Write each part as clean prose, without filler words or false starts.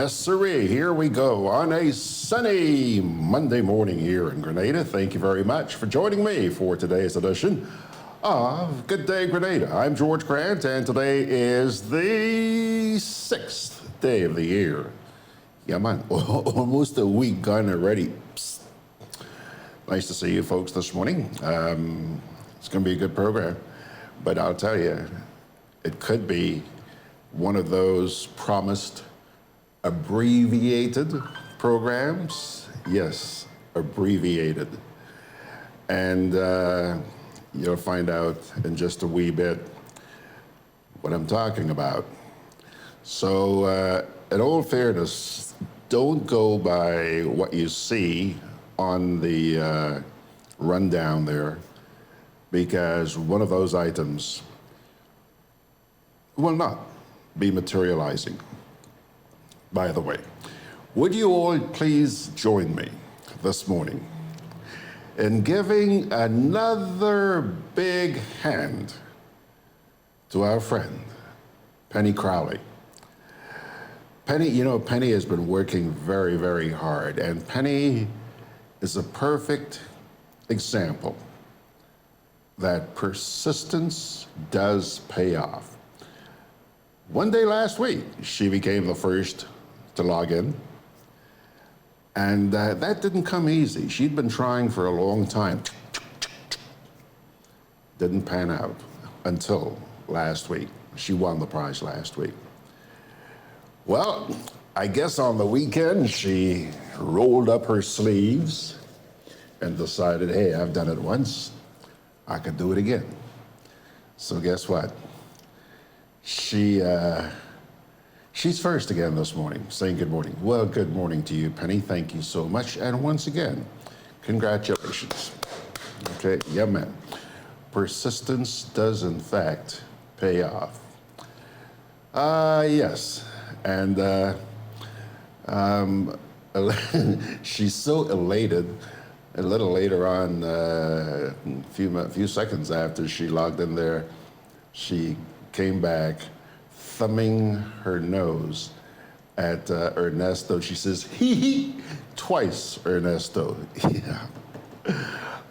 Yes, sirree. Here we go on a sunny Monday morning here in Grenada. Thank you very much for joining me for today's edition of Good Day Grenada. I'm George Grant, and today is the 6th day of the year. Yeah, man, almost a week gone already. Psst. Nice to see you folks this morning. It's going to be a good program, but I'll tell you, it could be one of those promised abbreviated programs. Yes, abbreviated. And you'll find out in just a wee bit what I'm talking about. So, in all fairness, don't go by what you see on the rundown there, because one of those items will not be materializing. By the way, would you all please join me this morning in giving another big hand to our friend, Penny Crowley. Penny has been working very, very hard, and Penny is a perfect example that persistence does pay off. One day last week, she became the first to log in, and that didn't come easy. She'd been trying for a long time. Didn't pan out until last week. She won the prize last week. Well, I guess on the weekend, she rolled up her sleeves and decided, hey, I've done it once, I could do it again. So guess what? She's first again this morning, saying good morning. Well, good morning to you, Penny. Thank you so much. And once again, congratulations. Okay, yeah, man. Persistence does, in fact, pay off. Yes. And she's so elated. A little later on, a few seconds after she logged in there, she came back thumbing her nose at Ernesto. She says, hee hee, twice, Ernesto. Yeah.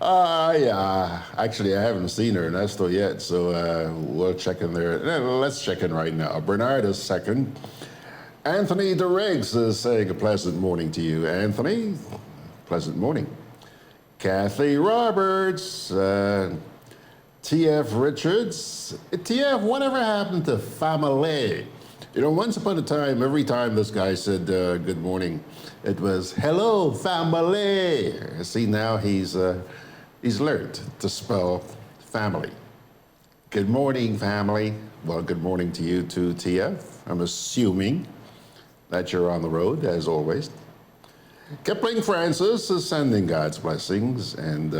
Yeah. Actually, I haven't seen Ernesto yet, so we'll check in there. Let's check in right now. Bernard is second. Anthony DeRiggs is saying a pleasant morning to you, Anthony. Pleasant morning. Kathy Roberts, T.F. Richards. T.F., whatever happened to family? You know, once upon a time, every time this guy said good morning, it was, hello, family. See, now he's learned to spell family. Good morning, family. Well, good morning to you too, T.F. I'm assuming that you're on the road, as always. Kipling Francis is sending God's blessings, and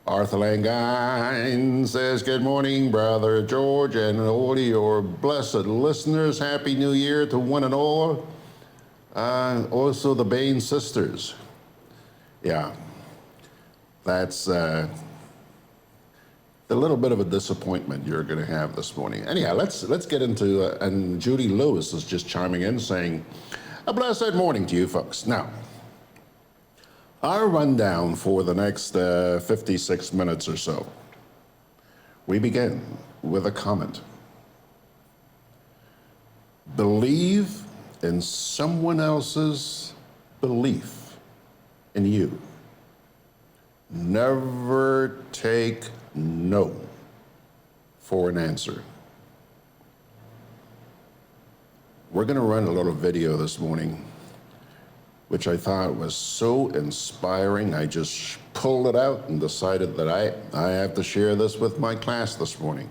Arthur Langine says, good morning, Brother George, and all of your blessed listeners. Happy New Year to one and all. Also the Bain sisters. Yeah, that's the little bit of a disappointment you're going to have this morning. Anyhow, let's get into, and Judy Lewis is just chiming in saying, a blessed morning to you folks. Now, our rundown for the next 56 minutes or so. We begin with a comment. Believe in someone else's belief in you. Never take no for an answer. We're going to run a little video this morning, which I thought was so inspiring. I just pulled it out and decided that I have to share this with my class this morning.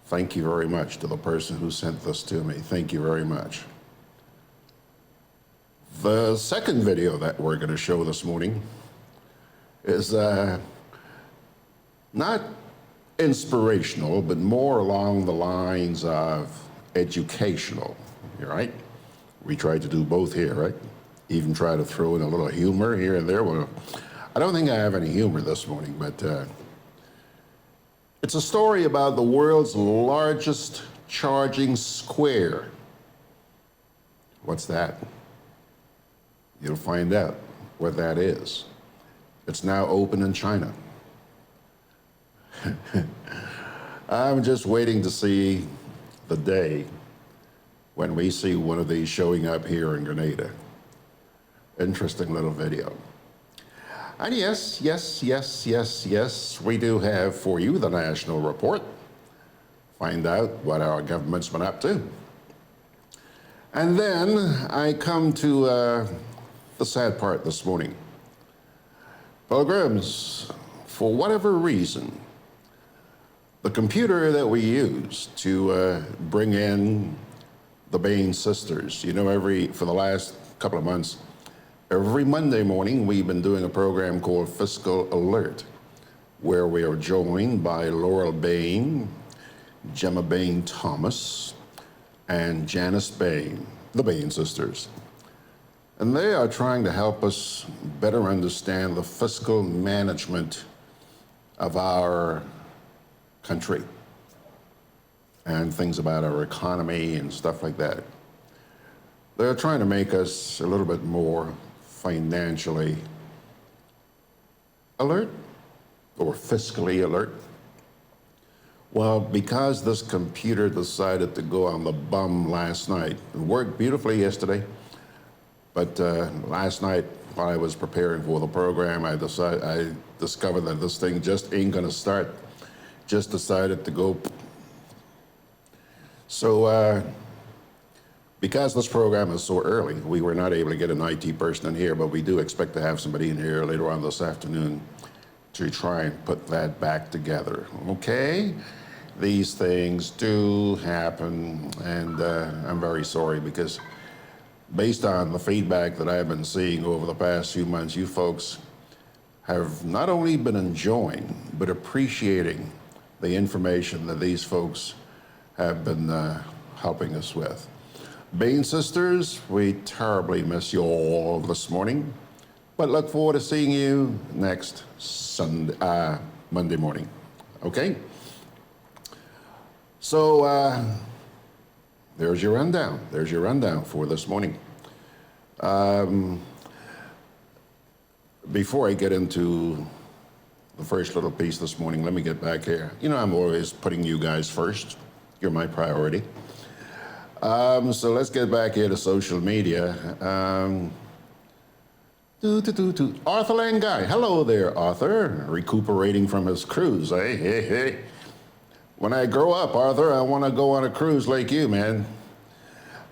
Thank you very much to the person who sent this to me. Thank you very much. The second video that we're going to show this morning is not inspirational, but more along the lines of educational, right? We try to do both here, right? Even try to throw in a little humor here and there. Well, I don't think I have any humor this morning, but it's a story about the world's largest charging square What's that? You'll find out what that is. It's now open in China. I'm just waiting to see the day when we see one of these showing up here in Grenada. Interesting little video. And yes, we do have for you the national report. Find out what our government's been up to. And then I come to the sad part this morning. Pilgrims, for whatever reason, the computer that we use to bring in the Bain sisters, you know, for the last couple of months, every Monday morning we've been doing a program called Fiscal Alert, where we are joined by Laurel Bain, Gemma Bain Thomas, and Janice Bain, the Bain sisters. And they are trying to help us better understand the fiscal management of our country and things about our economy and stuff like that. They're trying to make us a little bit more financially alert or fiscally alert. Well, because this computer decided to go on the bum last night, it worked beautifully yesterday, but last night while I was preparing for the program, I discovered that this thing just ain't gonna start. Just decided to go. So because this program is so early, we were not able to get an IT person in here, but we do expect to have somebody in here later on this afternoon to try and put that back together, okay? These things do happen, and I'm very sorry because based on the feedback that I've been seeing over the past few months, you folks have not only been enjoying, but appreciating the information that these folks have been helping us with. Bain sisters, we terribly miss you all this morning, but look forward to seeing you next Monday morning, okay? So there's your rundown. There's your rundown for this morning. Before I get into the first little piece this morning, let me get back here. You know, I'm always putting you guys first. You're my priority. So let's get back here to social media. Arthur Langai. Hello there, Arthur. Recuperating from his cruise. Hey. When I grow up, Arthur, I want to go on a cruise like you, man.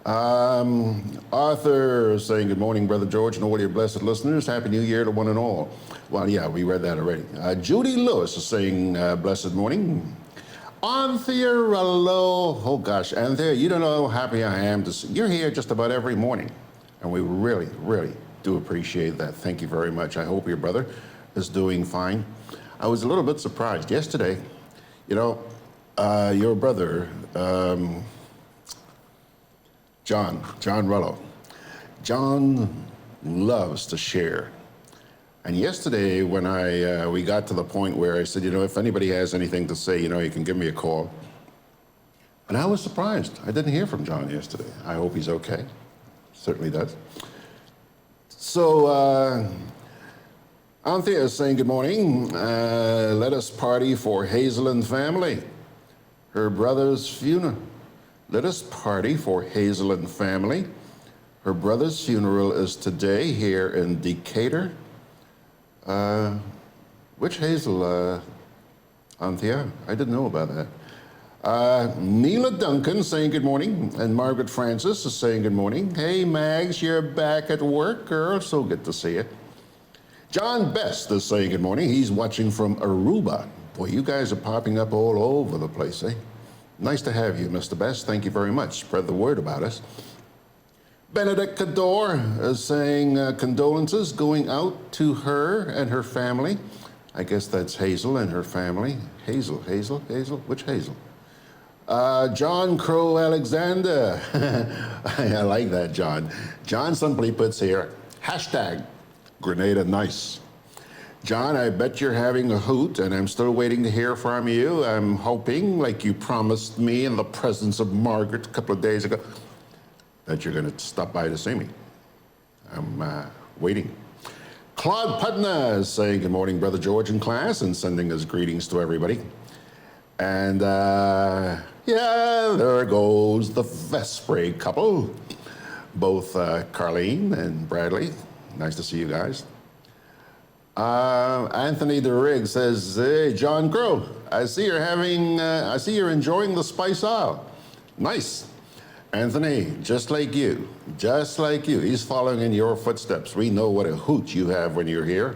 Arthur saying, good morning, Brother George, and all your blessed listeners. Happy New Year to one and all. Well, yeah, we read that already. Judy Lewis is saying, blessed morning. Anthea Rallo, oh gosh, Anthea, you don't know how happy I am to see you're here just about every morning, and we really do appreciate that. Thank you very much. I hope your brother is doing fine. I was a little bit surprised yesterday. You know, your brother, John Rallo. John loves to share. And yesterday when we got to the point where I said, you know, if anybody has anything to say, you know, you can give me a call. And I was surprised. I didn't hear from John yesterday. I hope he's okay. Certainly does. So Anthea is saying good morning. Let us party for Hazel and family. Her brother's funeral. Let us party for Hazel and family. Her brother's funeral is today here in Decatur. Which Hazel, Anthea? I didn't know about that. Neela Duncan saying good morning, and Margaret Francis is saying good morning. Hey, Mags, you're back at work, girl. So good to see you. John Best is saying good morning. He's watching from Aruba. Boy, you guys are popping up all over the place, eh? Nice to have you, Mr. Best. Thank you very much. Spread the word about us. Benedict Cador is saying condolences going out to her and her family. I guess that's Hazel and her family. Hazel. Which Hazel? John Crow Alexander. I like that, John. John simply puts here, hashtag Grenada nice. John, I bet you're having a hoot, and I'm still waiting to hear from you. I'm hoping, like you promised me in the presence of Margaret a couple of days ago, that you're going to stop by to see me. I'm waiting. Claude Putna is saying good morning, Brother George in class, and sending his greetings to everybody. And yeah, there goes the Vespre couple, both Carlene and Bradley. Nice to see you guys. Anthony DeRigg says, hey, John Crow, I see you're enjoying the Spice Isle. Nice. Anthony, just like you. He's following in your footsteps. We know what a hoot you have when you're here.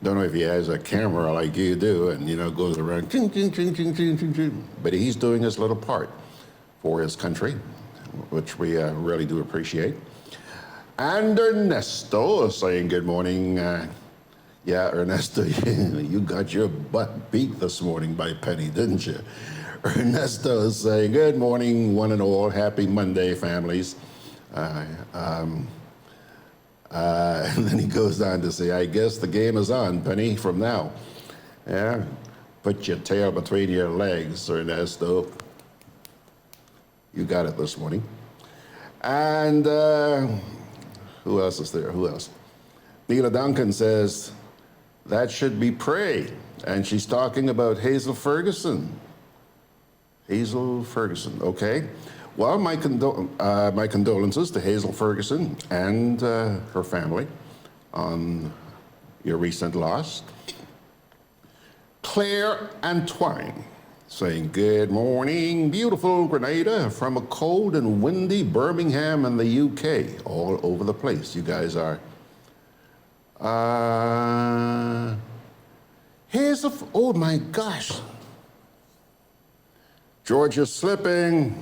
Don't know if he has a camera like you do and, goes around, ching, ching, ching, ching, ching, ching, ching. But he's doing his little part for his country, which we really do appreciate. And Ernesto is saying good morning. Yeah, Ernesto, you got your butt beat this morning by Penny, didn't you? Ernesto is saying, good morning, one and all. Happy Monday, families. And then he goes on to say, I guess the game is on, Penny, from now. Yeah, put your tail between your legs, Ernesto. You got it this morning. And who else is there? Who else? Neela Duncan says, that should be pray. And she's talking about Hazel Ferguson. Hazel Ferguson, okay. Well, my condolences to Hazel Ferguson and her family on your recent loss. Claire Antoine saying, good morning, beautiful Grenada from a cold and windy Birmingham in the UK. All over the place, you guys are. Oh my gosh. Georgia's slipping.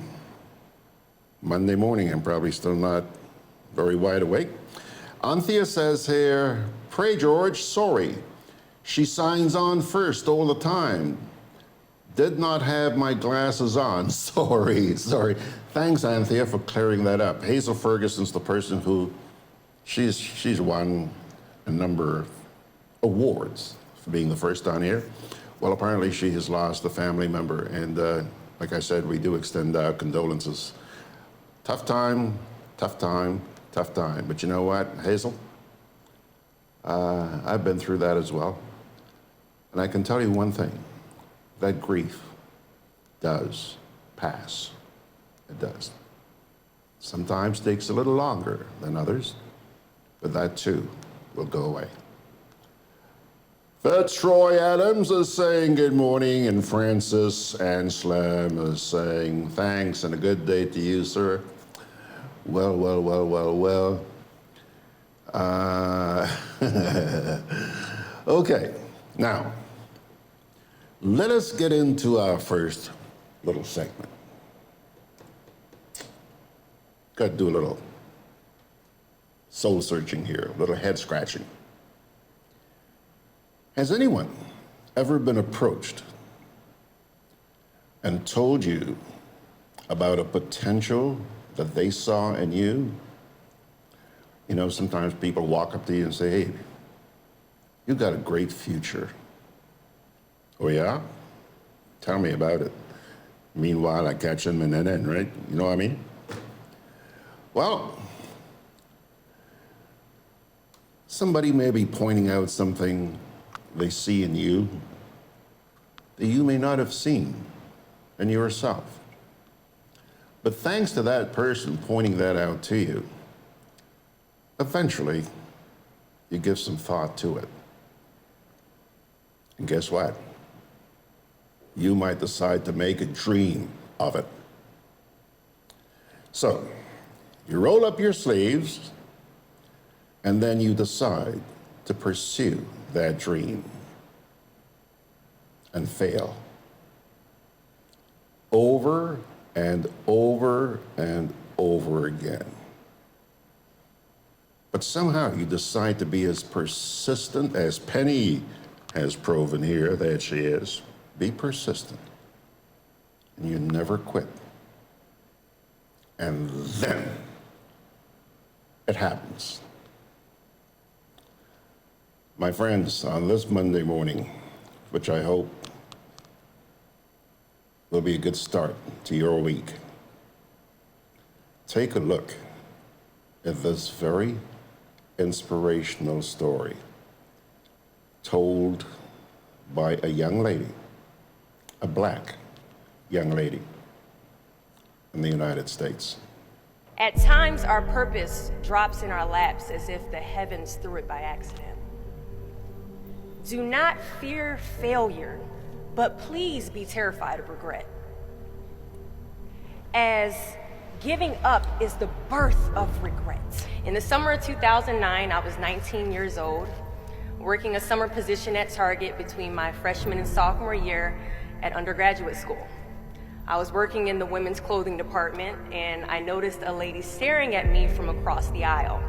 Monday morning, I'm probably still not very wide awake. Anthea says here, pray George, sorry. She signs on first all the time. Did not have my glasses on. Sorry. Thanks, Anthea, for clearing that up. Hazel Ferguson's the person who, she's won a number of awards for being the first on here. Well, apparently she has lost a family member, and like I said, we do extend our condolences. Tough time. But you know what, Hazel? I've been through that as well. And I can tell you one thing, that grief does pass. It does. Sometimes takes a little longer than others, but that too will go away. Troy Adams is saying good morning, and Francis Anselm is saying thanks and a good day to you, sir. Well. Okay, now, let us get into our first little segment. Got to do a little soul searching here, a little head scratching. Has anyone ever been approached and told you about a potential that they saw in you? You know, sometimes people walk up to you and say, hey, you got a great future. Oh yeah? Tell me about it. Meanwhile, I catch them in that end, right? You know what I mean? Well, somebody may be pointing out something they see in you that you may not have seen in yourself. But thanks to that person pointing that out to you, eventually you give some thought to it. And guess what? You might decide to make a dream of it. So, you roll up your sleeves, and then you decide to pursue that dream and fail over and over and over again. But somehow you decide to be as persistent as Penny has proven here that she is. Be persistent, and you never quit. And then it happens. My friends, on this Monday morning, which I hope will be a good start to your week, take a look in this very inspirational story told by a young lady, a black young lady in the United States. At times, our purpose drops in our laps as if the heavens threw it by accident. Do not fear failure, but please be terrified of regret. As giving up is the birth of regret. In the summer of 2009, I was 19 years old, working a summer position at Target between my freshman and sophomore year at undergraduate school. I was working in the women's clothing department, and I noticed a lady staring at me from across the aisle.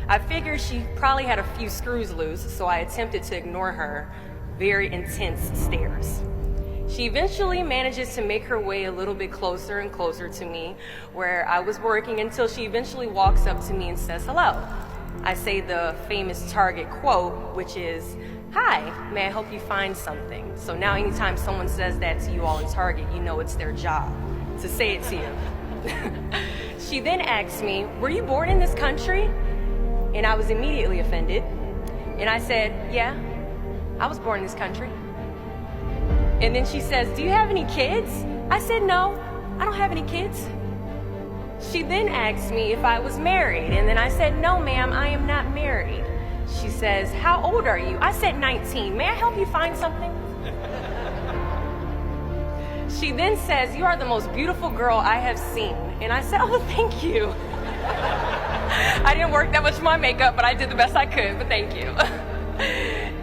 I figured she probably had a few screws loose, so I attempted to ignore her very intense stares. She eventually manages to make her way a little bit closer and closer to me where I was working until she eventually walks up to me and says hello. I say the famous Target quote, which is, "Hi, may I help you find something?" So now anytime someone says that to you all in Target, you know it's their job to say it to you. She then asks me, "Were you born in this country?" And I was immediately offended. And I said, "Yeah, I was born in this country." And then she says, "Do you have any kids?" I said, "No, I don't have any kids." She then asked me if I was married, and then I said, "No, ma'am, I am not married." She says, "How old are you?" I said, 19. "May I help you find something?" She then says, "You are the most beautiful girl I have seen." And I said, "Oh, thank you." I didn't work that much on my makeup, but I did the best I could, but thank you.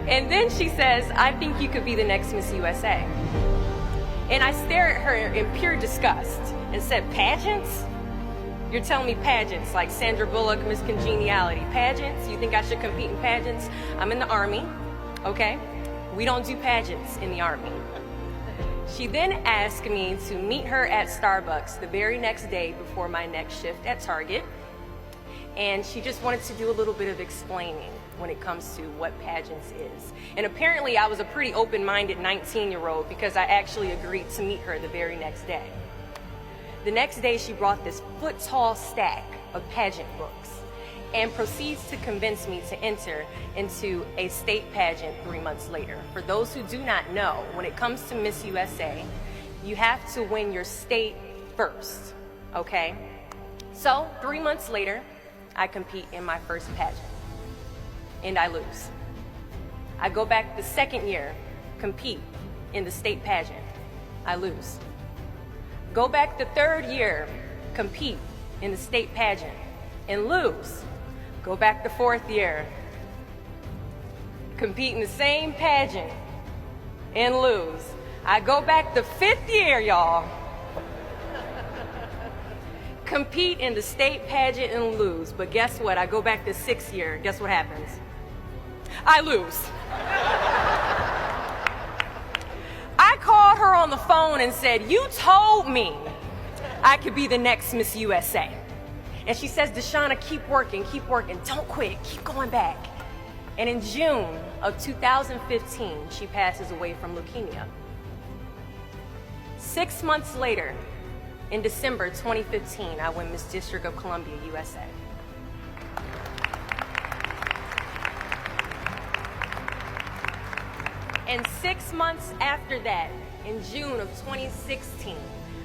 And then she says, "I think you could be the next Miss USA." And I stare at her in pure disgust and said, "Pageants? You're telling me pageants like Sandra Bullock, Miss Congeniality. Pageants? You think I should compete in pageants? I'm in the Army, okay? We don't do pageants in the Army." She then asked me to meet her at Starbucks the very next day before my next shift at Target. And she just wanted to do a little bit of explaining when it comes to what pageants is. And apparently I was a pretty open-minded 19-year-old because I actually agreed to meet her the very next day. The next day she brought this foot-tall stack of pageant books and proceeds to convince me to enter into a state pageant 3 months later. For those who do not know, when it comes to Miss USA, you have to win your state first, okay? So 3 months later, I compete in my first pageant, and I lose. I go back the second year, compete in the state pageant, I lose. Go back the third year, compete in the state pageant, and lose. Go back the fourth year, compete in the same pageant, and lose. I go back the fifth year, y'all, compete in the state pageant and lose. But guess what? I go back the sixth year. Guess what happens? I lose. I called her on the phone and said, "You told me I could be the next Miss USA." And she says, "Deshauna, keep working, don't quit, keep going back." And in June of 2015, she passes away from leukemia. 6 months later, in December 2015, I win Miss District of Columbia, USA. And 6 months after that, in June of 2016,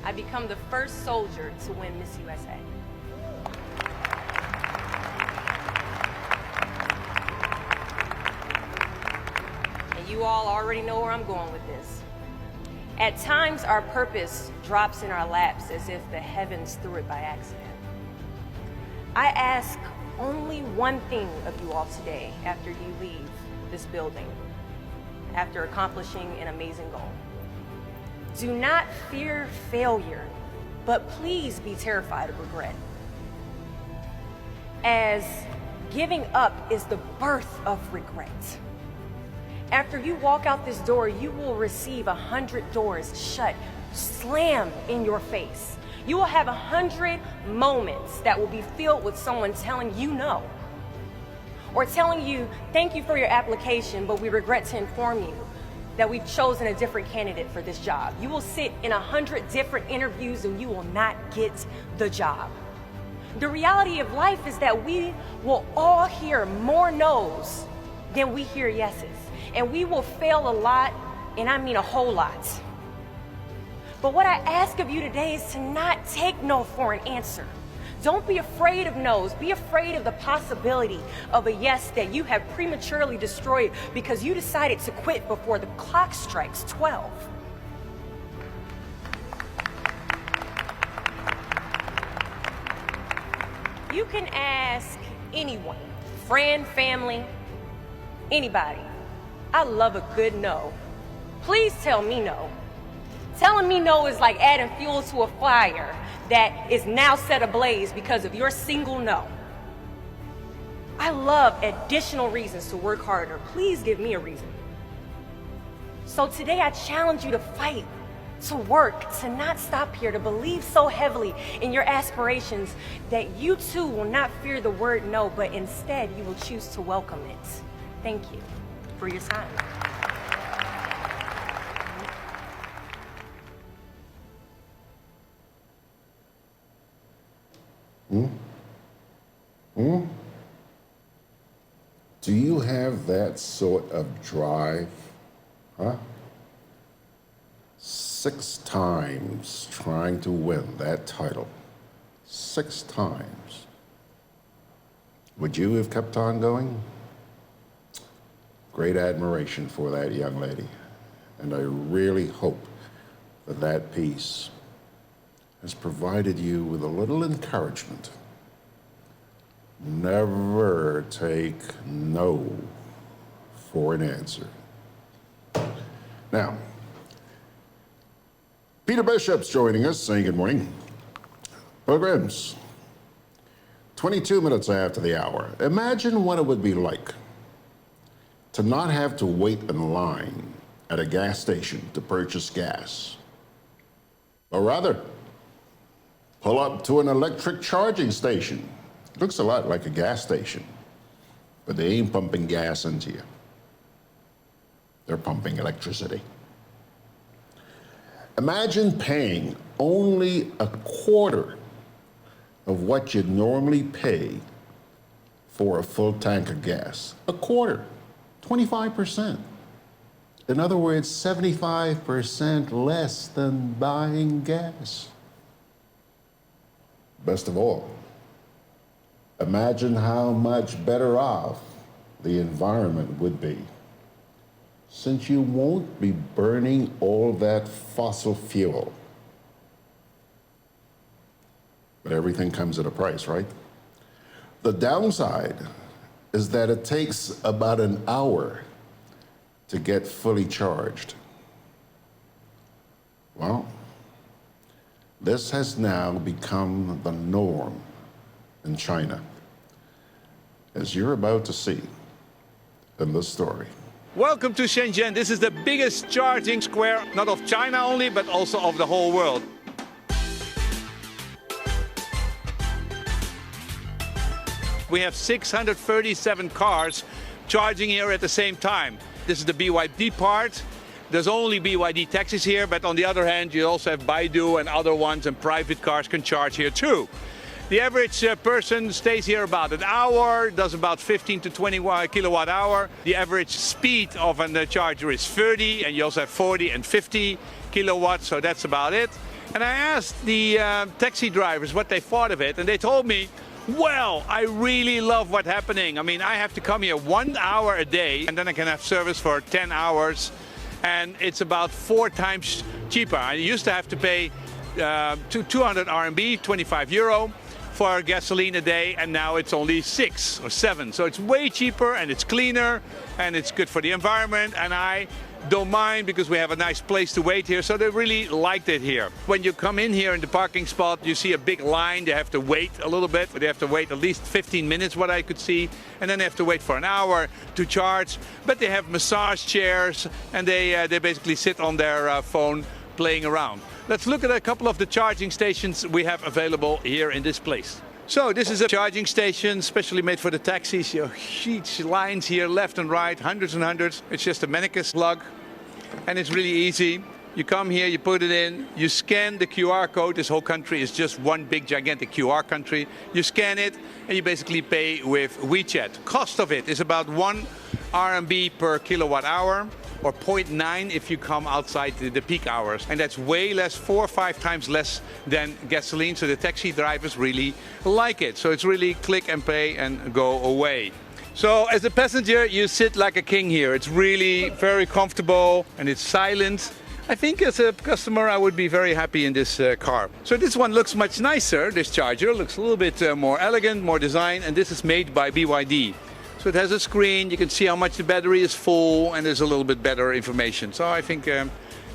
I become the first soldier to win Miss USA. And you all already know where I'm going with this. At times, our purpose drops in our laps as if the heavens threw it by accident. I ask only one thing of you all today after you leave this building, after accomplishing an amazing goal. Do not fear failure, but please be terrified of regret. As giving up is the birth of regret. After you walk out this door, you will receive 100 doors shut, slammed in your face. You will have 100 moments that will be filled with someone telling you no, or telling you, "Thank you for your application, but we regret to inform you that we've chosen a different candidate for this job." You will sit in 100 different interviews and you will not get the job. The reality of life is that we will all hear more no's than we hear yeses. And we will fail a lot, and I mean a whole lot. But what I ask of you today is to not take no for an answer. Don't be afraid of no's. Be afraid of the possibility of a yes that you have prematurely destroyed because you decided to quit before the clock strikes 12. You can ask anyone, friend, family, anybody. I love a good no. Please tell me no. Telling me no is like adding fuel to a fire that is now set ablaze because of your single no. I love additional reasons to work harder. Please give me a reason. So today I challenge you to fight, to work, to not stop here, to believe so heavily in your aspirations that you too will not fear the word no, but instead you will choose to welcome it. Thank you for your time. Do you have that sort of drive? Huh? 6 times trying to win that title. 6 times. Would you have kept on going? Great admiration for that young lady. And I really hope that that piece has provided you with a little encouragement. Never take no for an answer. Now, Peter Bishop's joining us, saying good morning. Pilgrims, 22 minutes after the hour. Imagine what it would be like to not have to wait in line at a gas station to purchase gas. Or rather, pull up to an electric charging station. Looks a lot like a gas station, but they ain't pumping gas into you. They're pumping electricity. Imagine paying only a quarter of what you'd normally pay for a full tank of gas. A quarter, 25%. In other words, 75% less than buying gas. Best of all, imagine how much better off the environment would be, since you won't be burning all that fossil fuel. But everything comes at a price, right? The downside is that it takes about an hour to get fully charged. Well, this has now become the norm in China, as you're about to see in this story. Welcome to Shenzhen. This is the biggest charging square, not of China only, but also of the whole world. We have 637 cars charging here at the same time. This is the BYD part. There's only BYD taxis here, but on the other hand, you also have Baidu and other ones, and private cars can charge here too. The average person stays here about an hour, does about 15 to 20 kilowatt hour. The average speed of a charger is 30, and you also have 40 and 50 kilowatts, so that's about it. And I asked the taxi drivers what they thought of it, and they told me, well, I really love what's happening. I mean, I have to come here 1 hour a day, and then I can have service for 10 hours, and it's about 4 times cheaper. I used to have to pay 200 RMB, 25 euro, for gasoline a day, and now it's only 6 or 7. So it's way cheaper, and it's cleaner, and it's good for the environment, and I don't mind because we have a nice place to wait here, so they really liked it here. When you come in here in the parking spot, you see a big line. They have to wait a little bit. They have to wait at least 15 minutes, what I could see, and then they have to wait for an hour to charge. But they have massage chairs, and they basically sit on their phone playing around. Let's look at a couple of the charging stations we have available here in this place. So this is a charging station specially made for the taxis. You have huge lines here, left and right, hundreds and hundreds. It's just a Mennekes plug, and it's really easy. You come here, you put it in, you scan the QR code. This whole country is just one big gigantic QR country. You scan it and you basically pay with WeChat. Cost of it is about 1 RMB per kilowatt hour, or 0.9 if you come outside the peak hours. And that's way less, 4 or 5 times less than gasoline. So the taxi drivers really like it. So it's really click and pay and go away. So as a passenger, you sit like a king here. It's really very comfortable and it's silent. I think as a customer, I would be very happy in this car. So this one looks much nicer. This charger looks a little bit more elegant, more design, and this is made by BYD. So it has a screen, you can see how much the battery is full, and there's a little bit better information. So I think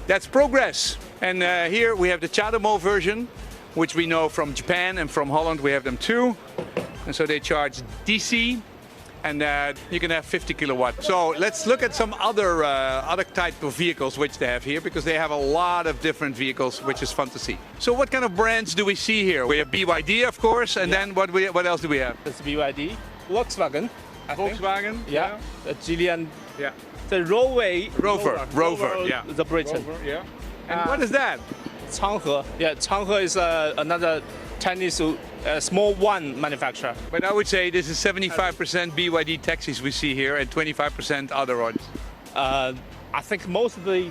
that's progress. And here we have the CHAdeMO version, which we know from Japan and from Holland. We have them too. And so they charge DC. And you can have 50 kilowatt. So let's look at some other type of vehicles which they have here, because they have a lot of different vehicles, which is fun to see. So what kind of brands do we see here? We have BYD, of course, and then what else do we have? It's BYD, Volkswagen. I think. Volkswagen, Yeah. The Geely, yeah. the Rover, yeah. The Britain. Rover, yeah. And what is that? Changhe. Yeah, Changhe is another Chinese small one manufacturer. But I would say this is 75% BYD taxis we see here and 25% other ones. I think most of the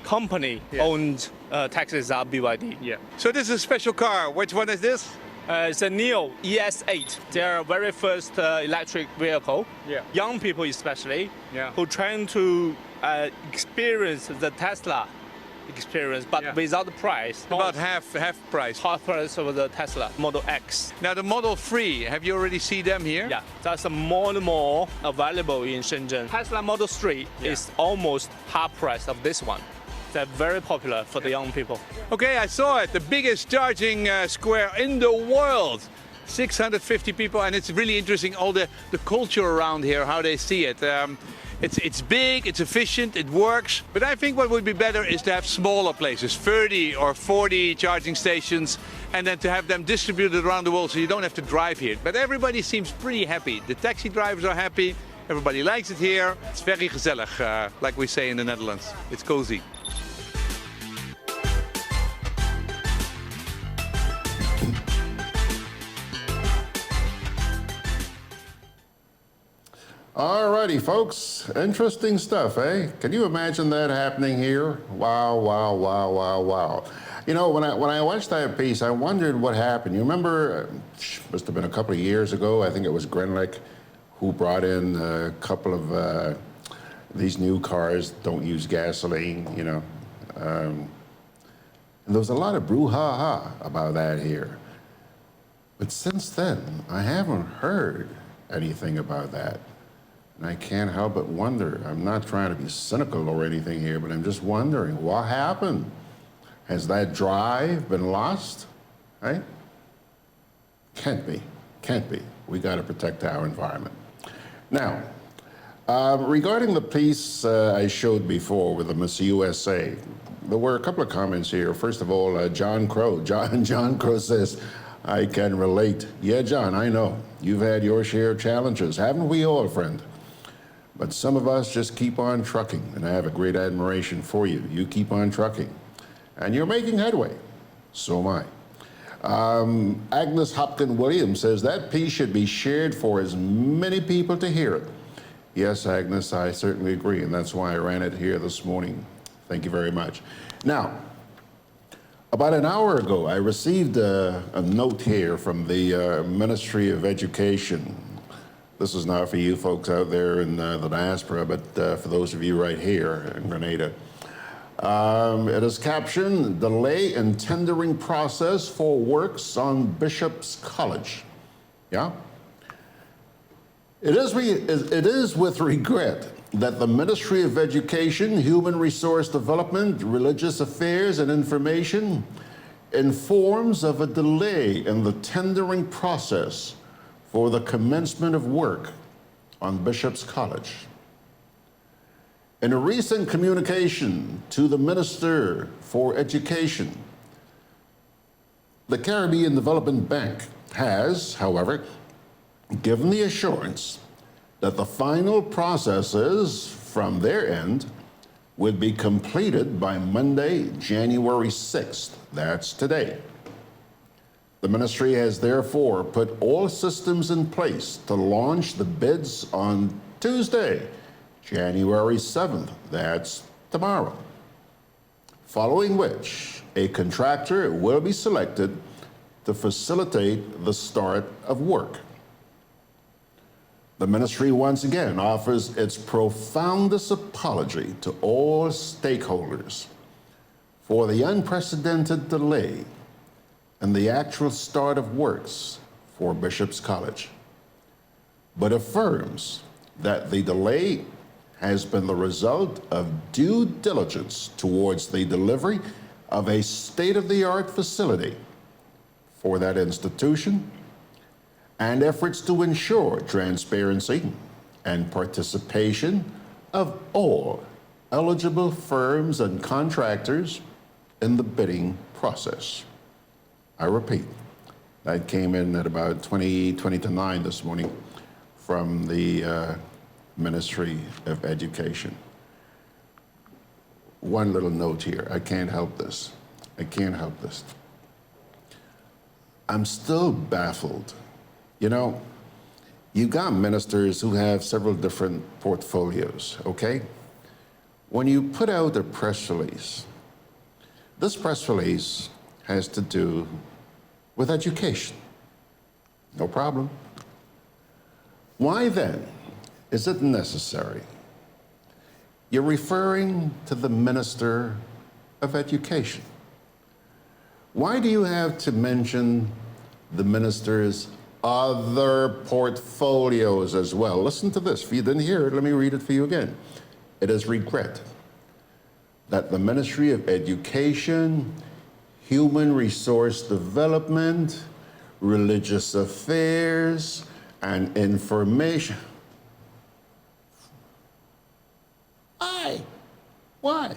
company-owned taxis are BYD. Yeah. So this is a special car. Which one is this? It's a Neo ES8. Their very first electric vehicle. Yeah. Young people especially, Yeah. who trying to experience the Tesla experience, but Yeah. without the price. About half price. Half price of the Tesla Model X. Now the Model 3, have you already seen them here? Yeah, that's more and more available in Shenzhen. Tesla Model 3 is almost half price of this one. They're very popular for the young people. Okay, I saw it. The biggest charging square in the world. 650 people, and it's really interesting, all the culture around here, how they see it. It's big, it's efficient, it works. But I think what would be better is to have smaller places, 30 or 40 charging stations, and then to have them distributed around the world so you don't have to drive here. But everybody seems pretty happy. The taxi drivers are happy, everybody likes it here. It's very gezellig, like we say in the Netherlands. It's cozy. Alrighty, folks. Interesting stuff, eh? Can you imagine that happening here? Wow, wow, wow, wow, wow. You know, when I watched that piece, I wondered what happened. You remember, must have been a couple of years ago, I think it was Grenada who brought in a couple of these new cars, don't use gasoline, you know. And there was a lot of brouhaha about that here. But since then, I haven't heard anything about that. And I can't help but wonder. I'm not trying to be cynical or anything here, but I'm just wondering, what happened? Has that drive been lost? Right? Can't be. Can't be. We got to protect our environment. Now, regarding the piece I showed before with the Miss USA, there were a couple of comments here. First of all, John Crow. John Crow says, I can relate. Yeah, John, I know. You've had your share of challenges. Haven't we all, friend? But some of us just keep on trucking, and I have a great admiration for you. You keep on trucking, and you're making headway. So am I. Agnes Hopkins-Williams says that piece should be shared for as many people to hear it. Yes, Agnes, I certainly agree, and that's why I ran it here this morning. Thank you very much. Now, about an hour ago, I received a note here from the Ministry of Education. This is not for you folks out there in the diaspora, but for those of you right here in Grenada. It is captioned, delay in tendering process for works on Bishop's College. Yeah? It is with regret that the Ministry of Education, Human Resource Development, Religious Affairs and Information informs of a delay in the tendering process for the commencement of work on Bishop's College. In a recent communication to the Minister for Education, the Caribbean Development Bank has, however, given the assurance that the final processes from their end would be completed by Monday, January 6th. That's today. The ministry has therefore put all systems in place to launch the bids on Tuesday, January 7th. That's tomorrow. Following which, a contractor will be selected to facilitate the start of work. The ministry once again offers its profoundest apology to all stakeholders for the unprecedented delay in the actual start of works for Bishop's College, but affirms that the delay has been the result of due diligence towards the delivery of a state-of-the-art facility for that institution and efforts to ensure transparency and participation of all eligible firms and contractors in the bidding process. I repeat, that came in at about 20 to 9 this morning from the Ministry of Education. One little note here, I can't help this. I'm still baffled. You know, you got ministers who have several different portfolios, okay? When you put out a press release, this press release has to do with education. No problem. Why then is it necessary? You're referring to the Minister of Education. Why do you have to mention the minister's other portfolios as well? Listen to this. If you didn't hear it, let me read it for you again. It is regret that the Ministry of Education, Human Resource Development, Religious Affairs, and Information. Why?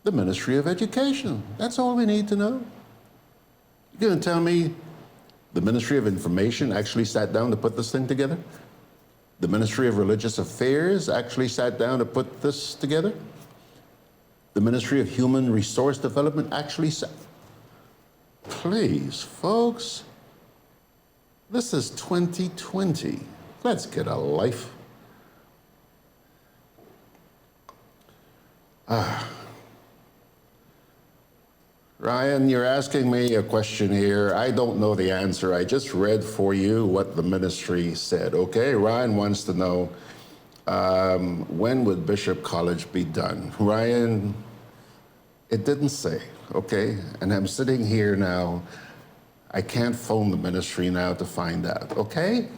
The Ministry of Education. That's all we need to know. You're going to tell me the Ministry of Information actually sat down to put this thing together? The Ministry of Religious Affairs actually sat down to put this together? The Ministry of Human Resource Development actually sat... Please, folks, this is 2020. Let's get a life. Ryan, you're asking me a question here. I don't know the answer. I just read for you what the ministry said, okay? Ryan wants to know, when would Bishop College be done? Ryan, it didn't say, okay? And I'm sitting here now. I can't phone the ministry now to find out, okay?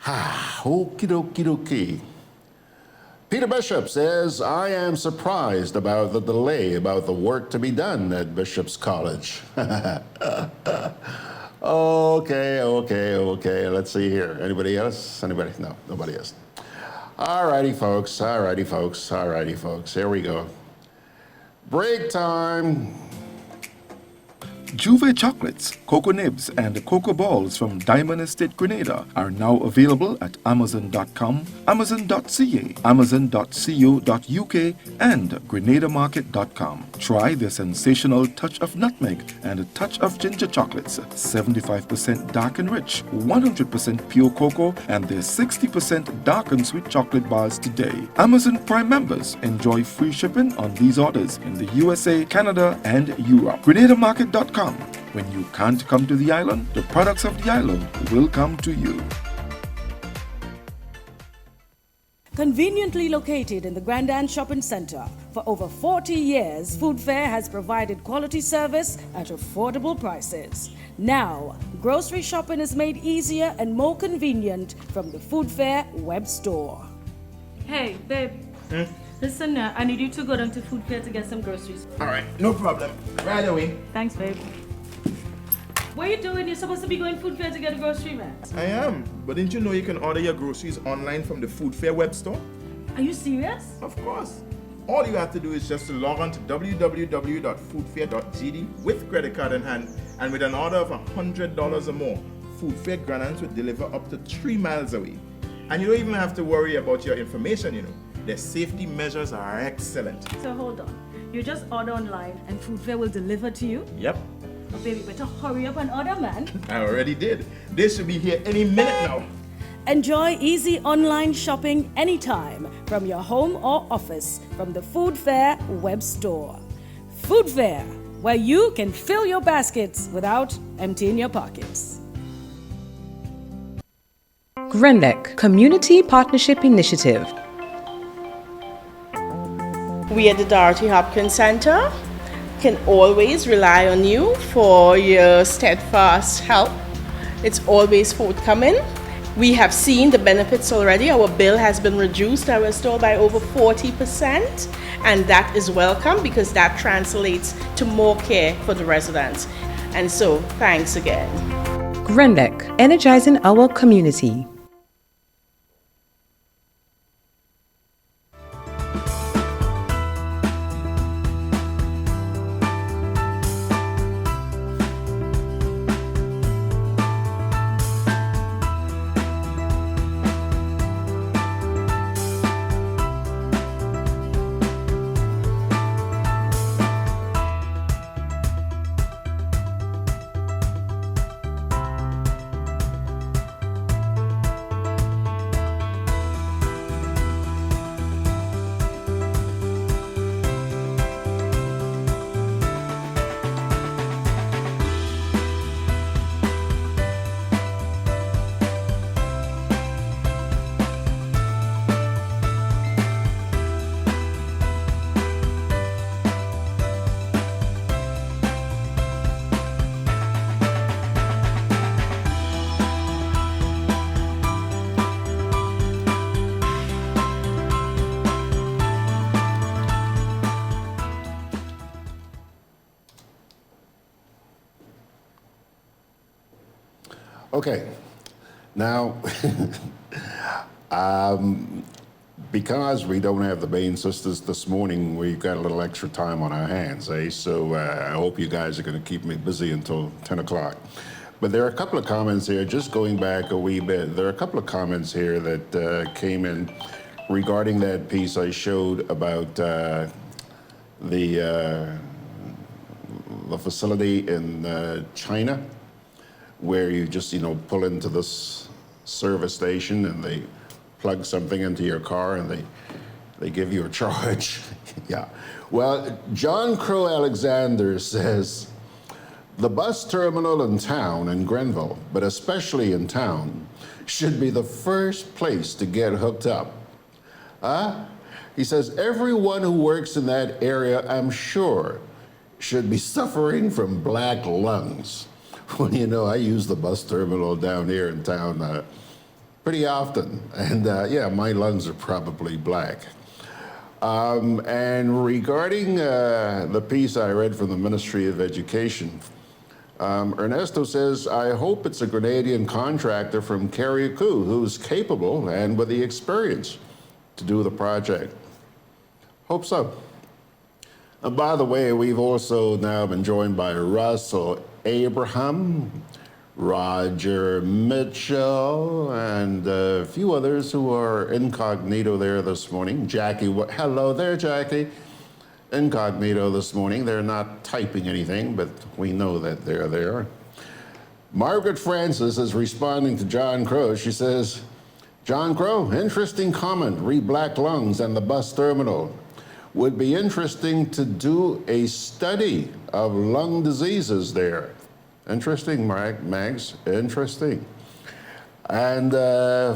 Okie dokie dokie. Peter Bishop says, I am surprised about the delay about the work to be done at Bishop's College. Okay. Let's see here. Anybody else? Anybody? No, nobody else. All righty, folks. Here we go. Break time. Juve chocolates, cocoa nibs, and cocoa balls from Diamond Estate Grenada are now available at Amazon.com, Amazon.ca, Amazon.co.uk, and GrenadaMarket.com. Try the sensational touch of nutmeg and a touch of ginger chocolates, 75% dark and rich, 100% pure cocoa, and their 60% dark and sweet chocolate bars today. Amazon Prime members enjoy free shipping on these orders in the USA, Canada, and Europe. GrenadaMarket.com. When you can't come to the island, the products of the island will come to you. Conveniently located in the Grand Shopping Center, for over 40 years, Food Fair has provided quality service at affordable prices. Now, grocery shopping is made easier and more convenient from the Food Fair web store. Hey, babe. Listen, I need you to go down to Food Fair to get some groceries. All right, no problem. Right away. Thanks, babe. What are you doing? You're supposed to be going Food Fair to get a grocery, man. I am, but didn't you know you can order your groceries online from the Food Fair web store? Are you serious? Of course. All you have to do is just to log on to www.foodfair.gd with credit card in hand, and with an order of $100 or more, Food Fair Grenada will deliver up to 3 miles away. And you don't even have to worry about your information, you know. The safety measures are excellent. So hold on. You just order online and Food Fair will deliver to you? Yep, Oh, baby, better hurry up and order, man. I already did. They should be here any minute now. Enjoy easy online shopping anytime from your home or office from the Food Fair web store. Food Fair, where you can fill your baskets without emptying your pockets. GRENADA Community Partnership Initiative. We at the Dorothy Hopkins Center can always rely on you for your steadfast help. It's always forthcoming. We have seen the benefits already. Our bill has been reduced at our store by over 40%, and that is welcome because that translates to more care for the residents. And so, thanks again. GRENADA, energizing our community. Okay, now, because we don't have the Bain sisters this morning, we've got a little extra time on our hands, eh? So I hope you guys are going to keep me busy until 10 o'clock. But there are a couple of comments here, just going back a wee bit. There are a couple of comments here that came in regarding that piece I showed about the facility in China, where you just, pull into this service station and they plug something into your car and they give you a charge. Yeah. Well, John Crow Alexander says, the bus terminal in town in Grenville, but especially in town, should be the first place to get hooked up. He says, everyone who works in that area, I'm sure, should be suffering from black lungs. Well, I use the bus terminal down here in town pretty often, and yeah, my lungs are probably black. And regarding the piece I read from the Ministry of Education, Ernesto says, I hope it's a Grenadian contractor from Carriacou who's capable and with the experience to do the project. Hope so. And by the way, we've also now been joined by Russell Abraham, Roger Mitchell, and a few others who are incognito there this morning. Jackie, hello there, Jackie. Incognito this morning. They're not typing anything, but we know that they're there. Margaret Francis is responding to John Crow. She says, John Crow, interesting comment, re black lungs and the bus terminal. Would be interesting to do a study of lung diseases there. Interesting, Mags, interesting. And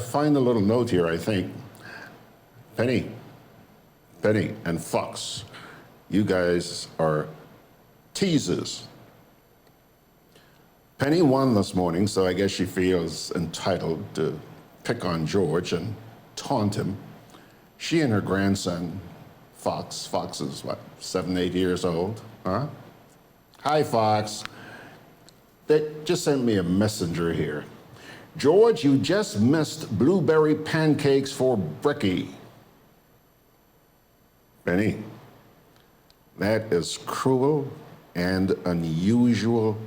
find a little note here, I think. Penny and Fox, you guys are teasers. Penny won this morning, so I guess she feels entitled to pick on George and taunt him. She and her grandson, Fox is what, 7, 8 years old, huh? Hi, Fox. They just sent me a messenger here. George, you just missed blueberry pancakes for Bricky. Benny, that is cruel and unusual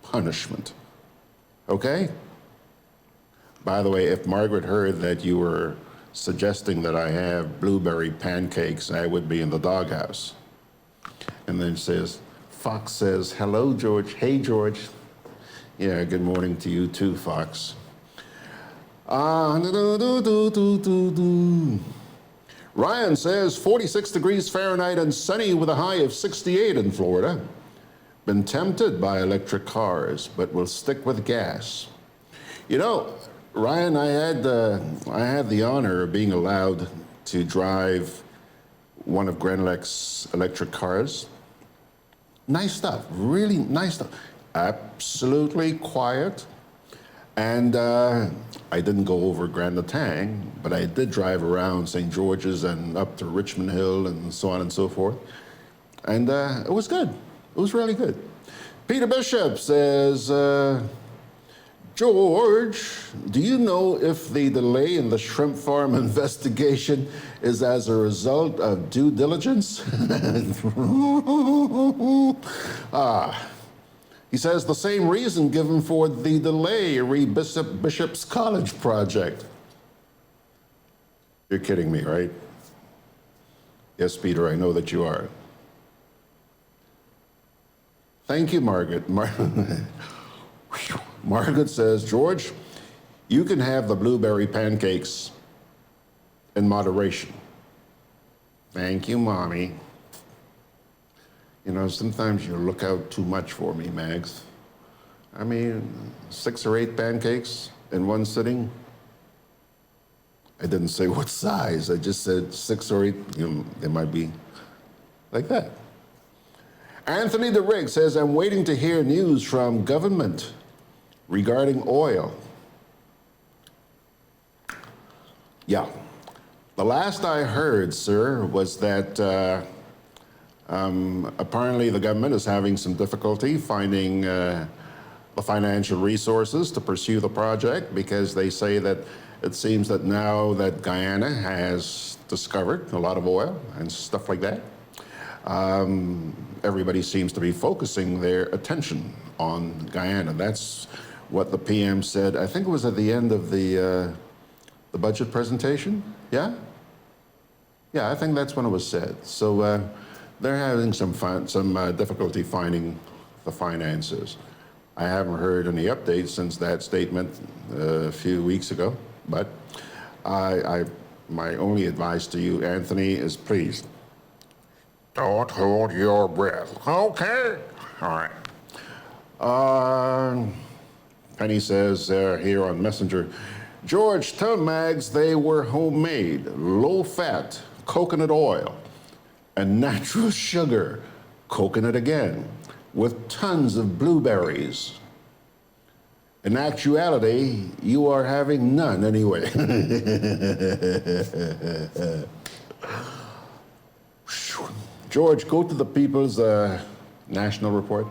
punishment, okay? by the way, if Margaret heard that you were suggesting that I have blueberry pancakes, I would be in the doghouse. And then Fox says, hello, George. Hey, George. Yeah, good morning to you too, Fox. Ryan says 46 degrees Fahrenheit and sunny with a high of 68 in Florida. Been tempted by electric cars, but will stick with gas. You know, Ryan, I had the honor of being allowed to drive one of Grenadab's electric cars. Nice stuff, really nice stuff. Absolutely quiet. And I didn't go over Grand Latang, but I did drive around St. George's and up to Richmond Hill and so on and so forth. And it was good. It was really good. Peter Bishop says, George, do you know if the delay in the shrimp farm investigation is as a result of due diligence? He says the same reason given for the delay re Bishop's College project. You're kidding me, right? Yes, Peter, I know that you are. Thank you, Margaret. Margaret says, George, you can have the blueberry pancakes in moderation. Thank you, Mommy. You know, sometimes you look out too much for me, Mags. I mean, 6 or 8 pancakes in one sitting. I didn't say what size. I just said 6 or 8. You know, they might be like that. Anthony DeRigg says, I'm waiting to hear news from government regarding oil. Yeah. The last I heard, sir, was that apparently the government is having some difficulty finding the financial resources to pursue the project because they say that it seems that now that Guyana has discovered a lot of oil and stuff like that, everybody seems to be focusing their attention on Guyana. That's what the PM said. I think it was at the end of the budget presentation. Yeah? Yeah, I think that's when it was said. So they're having some difficulty finding the finances. I haven't heard any updates since that statement a few weeks ago, but my only advice to you, Anthony, is please don't hold your breath. Okay? All right. Penny says here on Messenger, George, tell Mags they were homemade, low-fat coconut oil and natural sugar, coconut again, with tons of blueberries. In actuality, you are having none anyway. George, go to the People's National Report.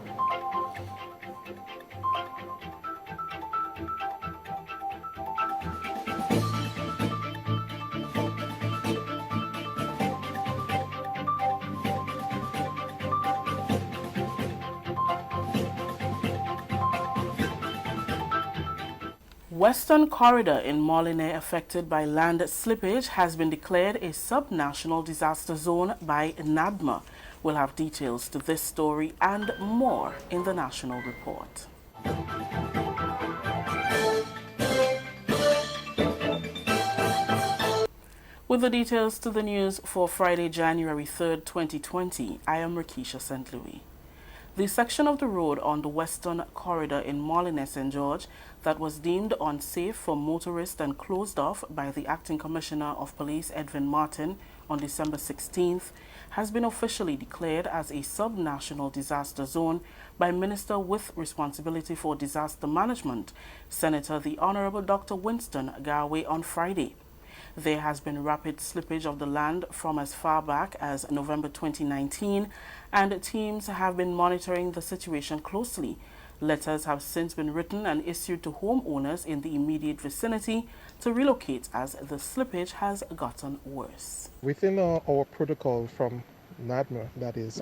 Western corridor in Molineux affected by land slippage has been declared a subnational disaster zone by NADMA. We'll have details to this story and more in the National Report. With the details to the news for Friday, January 3rd, 2020, I am Rakisha St. Louis. The section of the road on the Western Corridor in Molineux, St. George, that was deemed unsafe for motorists and closed off by the Acting Commissioner of Police, Edwin Martin, on December 16th, has been officially declared as a subnational disaster zone by Minister with responsibility for disaster management, Senator the Honorable Dr. Winston Garwe, on Friday. There has been rapid slippage of the land from as far back as November 2019, and teams have been monitoring the situation closely. Letters have since been written and issued to homeowners in the immediate vicinity to relocate as the slippage has gotten worse. Within our protocol from NADMA, that is,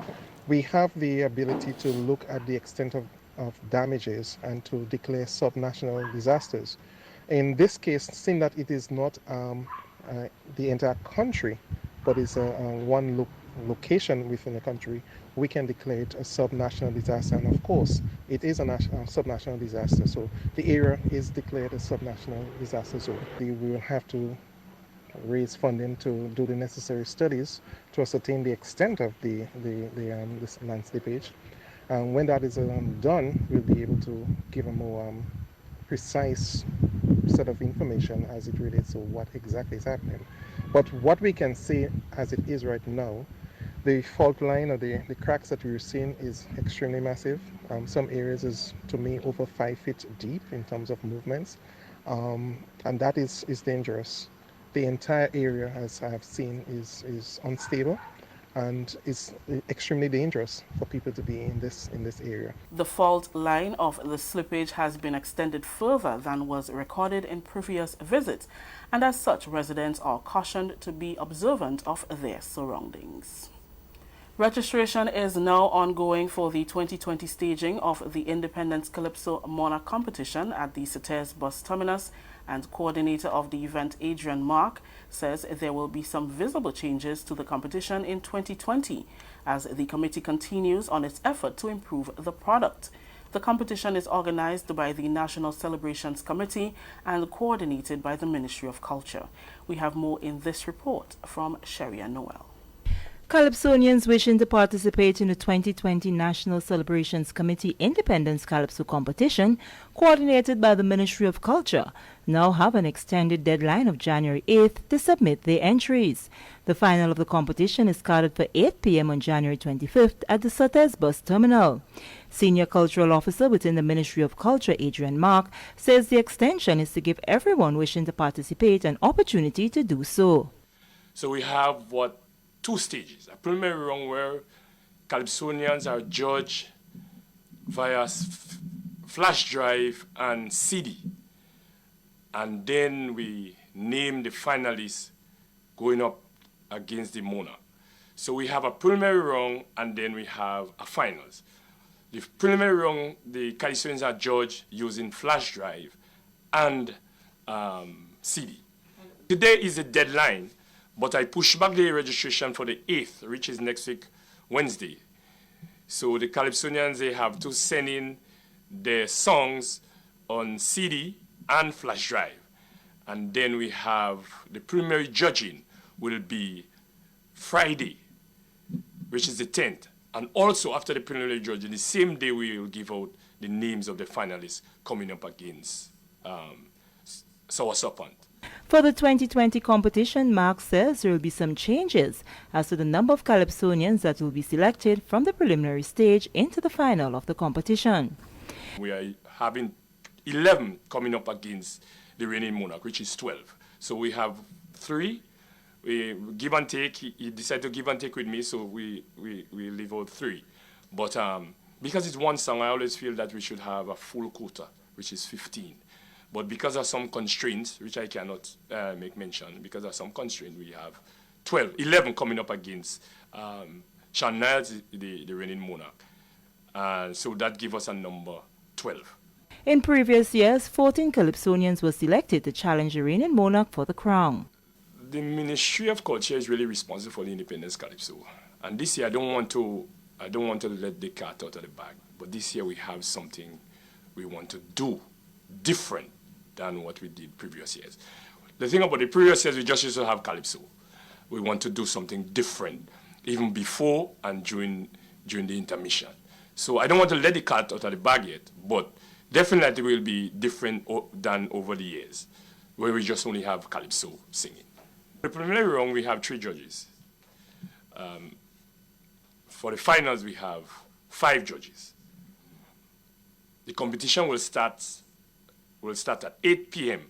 we have the ability to look at the extent of damages and to declare subnational disasters. In this case, seeing that it is not the entire country, but it's one location within the country, we can declare it a subnational disaster. And of course, it is a subnational disaster. So the area is declared a subnational disaster zone. We will have to raise funding to do the necessary studies to ascertain the extent of this land slippage. And when that is done, we'll be able to give a more precise set of information as it relates to what exactly is happening. But what we can see as it is right now, the fault line or the cracks that we're seeing is extremely massive. Some areas is, to me, over 5 feet deep in terms of movements. And that is dangerous. The entire area, as I have seen, is unstable and is extremely dangerous for people to be in this area. The fault line of the slippage has been extended further than was recorded in previous visits, and as such, residents are cautioned to be observant of their surroundings. Registration is now ongoing for the 2020 staging of the Independence Calypso Monarch competition at the Sates bus terminus, and coordinator of the event, Adrian Mark, says there will be some visible changes to the competition in 2020 as the committee continues on its effort to improve the product. The competition is organized by the National Celebrations Committee and coordinated by the Ministry of Culture. We have more in this report from Sheria Noel. Calypsonians wishing to participate in the 2020 National Celebrations Committee Independence Calypso Competition, coordinated by the Ministry of Culture, now have an extended deadline of January 8th to submit their entries. The final of the competition is scheduled for 8 p.m. on January 25th at the Sates bus terminal. Senior Cultural Officer within the Ministry of Culture, Adrian Mark, says the extension is to give everyone wishing to participate an opportunity to do so. So we have two stages. A preliminary round where Calypsonians are judged via flash drive and CD. And then we name the finalists going up against the Monarch. So we have a preliminary round and then we have a finals. The preliminary round, the Calypsonians are judged using flash drive and CD. Today is the deadline, but I push back the registration for the 8th, which is next week, Wednesday. So the Calypsonians, they have to send in their songs on CD and flash drive. And then we have the preliminary judging will be Friday, which is the 10th. And also after the preliminary judging, the same day we will give out the names of the finalists coming up against Soursopant. For the 2020 competition, Mark says there will be some changes as to the number of Calypsonians that will be selected from the preliminary stage into the final of the competition. We are having 11 coming up against the reigning monarch, which is 12. So we have 3. We give and take. He decided to give and take with me, so we leave out 3. But because it's one song, I always feel that we should have a full quota, which is 15. But because of some constraints, which I cannot make mention, because of some constraints, we have 11 coming up against Sean Niles, the reigning monarch. So that gives us a number 12. In previous years, 14 Calypsonians were selected to challenge the reigning monarch for the crown. The Ministry of Culture is really responsible for the Independence Calypso. And this year, I don't want to let the cat out of the bag. But this year, we have something we want to do different than what we did previous years. The thing about the previous years, we just used to have Calypso. We want to do something different, even before and during the intermission. So I don't want to let the cat out of the bag yet, but definitely will be different than over the years, where we just only have Calypso singing. The preliminary round, we have 3 judges. For the finals, we have 5 judges. The competition will start at 8 p.m.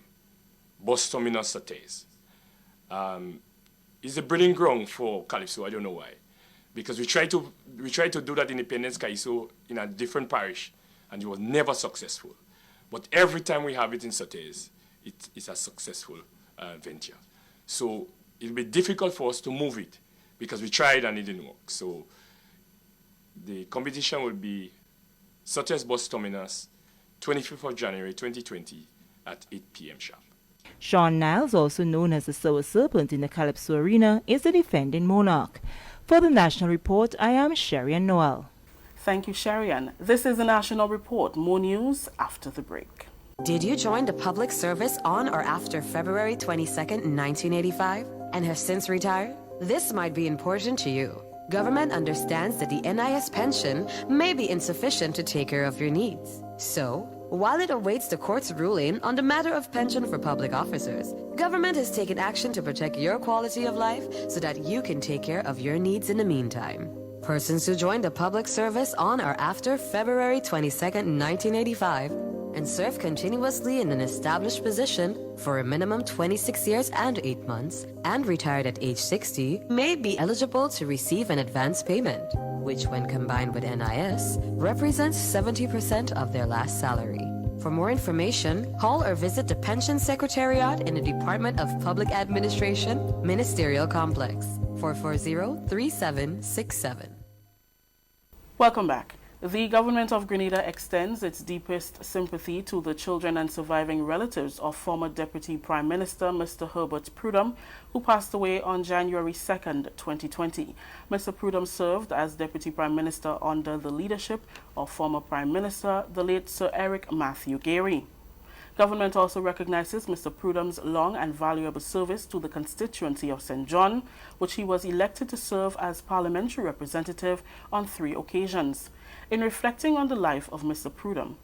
Bus terminus Sates. It's a breeding ground for Calypso. I don't know why, because we tried to do that Independence Calypso in a different parish, and it was never successful. But every time we have it in Sates, it's a successful venture. So it'll be difficult for us to move it because we tried and it didn't work. So the competition will be Sates bus terminus, 25th of January 2020 at 8 p.m. sharp. Sean Niles, also known as the Sour Serpent in the Calypso Arena, is the defending monarch. For the National Report, I am Sherian Noel. Thank you, Sherian. This is the National Report. More news after the break. Did you join the public service on or after February 22nd, 1985 and have since retired? This might be important to you. Government understands that the NIS pension may be insufficient to take care of your needs. So, while it awaits the court's ruling on the matter of pension for public officers, government has taken action to protect your quality of life so that you can take care of your needs in the meantime. Persons who joined the public service on or after February 22nd, 1985 and served continuously in an established position for a minimum 26 years and 8 months and retired at age 60 may be eligible to receive an advance payment, which when combined with NIS represents 70% of their last salary. For more information, call or visit the Pension Secretariat in the Department of Public Administration, Ministerial Complex, 440-3767. Welcome back. The government of Grenada extends its deepest sympathy to the children and surviving relatives of former Deputy Prime Minister Mr. Herbert Prudhomme, who passed away on January 2nd, 2020. Mr. Prudhomme served as Deputy Prime Minister under the leadership of former Prime Minister, the late Sir Eric Matthew Gairy. Government also recognizes Mr. Prudhomme's long and valuable service to the constituency of St. John, which he was elected to serve as parliamentary representative on 3 occasions. In reflecting on the life of Mr. Prudhomme,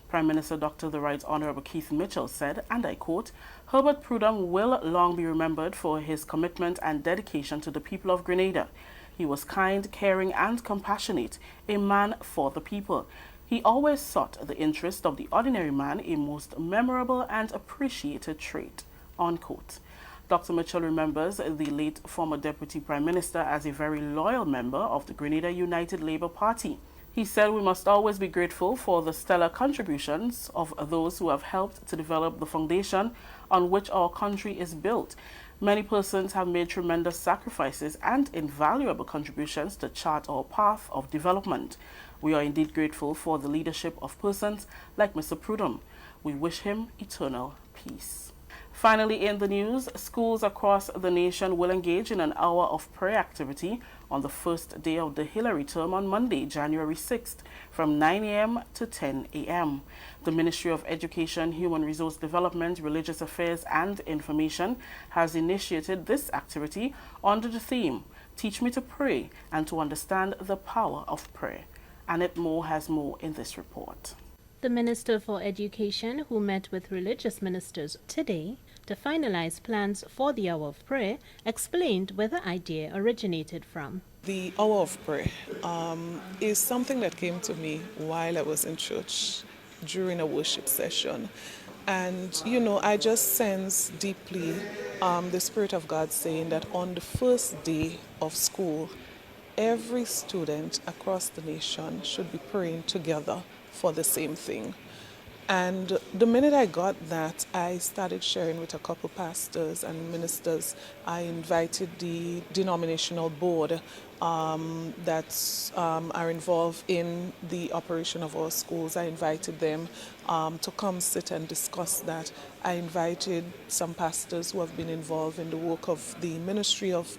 Prime Minister Dr. the Right Honorable Keith Mitchell said, and I quote, "Herbert Prudhomme will long be remembered for his commitment and dedication to the people of Grenada. He was kind, caring, and compassionate, a man for the people. He always sought the interest of the ordinary man, a most memorable and appreciated trait." Unquote. Dr. Mitchell remembers the late former Deputy Prime Minister as a very loyal member of the Grenada United Labour Party. He said we must always be grateful for the stellar contributions of those who have helped to develop the foundation on which our country is built. Many persons have made tremendous sacrifices and invaluable contributions to chart our path of development. We are indeed grateful for the leadership of persons like Mr. Prudhomme. We wish him eternal peace. Finally, in the news, schools across the nation will engage in an hour of prayer activity on the first day of the Hillary term on Monday, January 6th, from 9 a.m. to 10 a.m. The Ministry of Education, Human Resource Development, Religious Affairs and Information has initiated this activity under the theme, "Teach Me to Pray and to Understand the Power of Prayer." Annette Moore has more in this report. The Minister for Education, who met with religious ministers today to finalize plans for the Hour of Prayer, explained where the idea originated from. The Hour of Prayer is something that came to me while I was in church during a worship session. And, I just sense deeply the Spirit of God saying that on the first day of school, every student across the nation should be praying together for the same thing. And the minute I got that, I started sharing with a couple pastors and ministers. I invited the denominational board that are involved in the operation of our schools. I invited them to come sit and discuss that. I invited some pastors who have been involved in the work of the Ministry of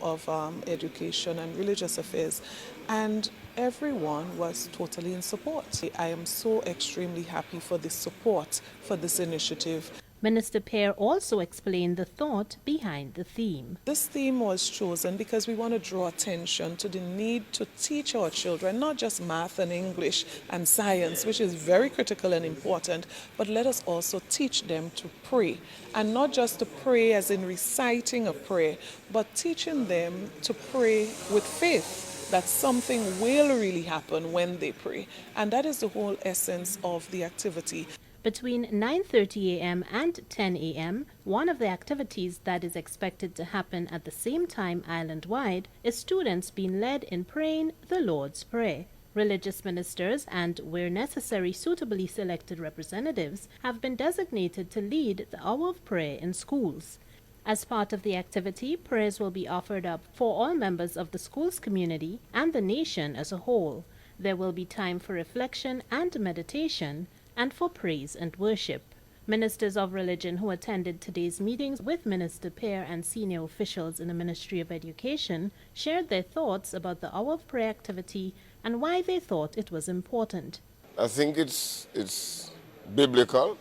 Education and Religious Affairs, and everyone was totally in support. I am so extremely happy for the support for this initiative. Minister Pear also explained the thought behind the theme. This theme was chosen because we want to draw attention to the need to teach our children not just math and English and science, which is very critical and important, but let us also teach them to pray. And not just to pray as in reciting a prayer, but teaching them to pray with faith, that something will really happen when they pray. And that is the whole essence of the activity. Between 9:30 a.m. and 10 a.m., one of the activities that is expected to happen at the same time island-wide is students being led in praying the Lord's Prayer. Religious ministers and, where necessary, suitably selected representatives have been designated to lead the Hour of Prayer in schools. As part of the activity, prayers will be offered up for all members of the school's community and the nation as a whole. There will be time for reflection and meditation, and for praise and worship. Ministers of religion who attended today's meetings with Minister Pear and senior officials in the Ministry of Education shared their thoughts about the Hour of Prayer activity and why they thought it was important. I think it's biblical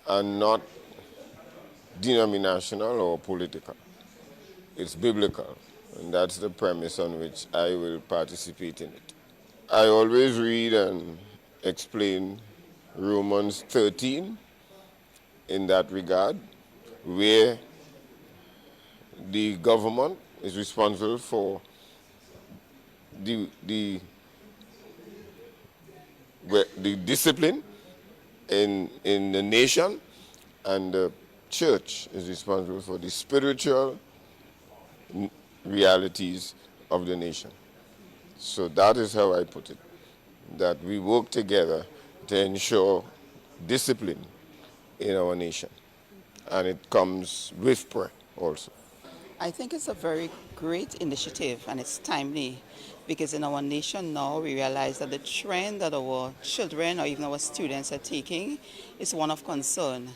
and not denominational or political. It's biblical, and that's the premise on which I will participate in it. I always read and explain Romans 13 in that regard, where the government is responsible for the discipline in the nation, and the church is responsible for the spiritual realities of the nation. So that is how I put it, that we work together to ensure discipline in our nation, and it comes with prayer also. I think it's a very great initiative, and it's timely, because in our nation now we realize that the trend that our children or even our students are taking is one of concern,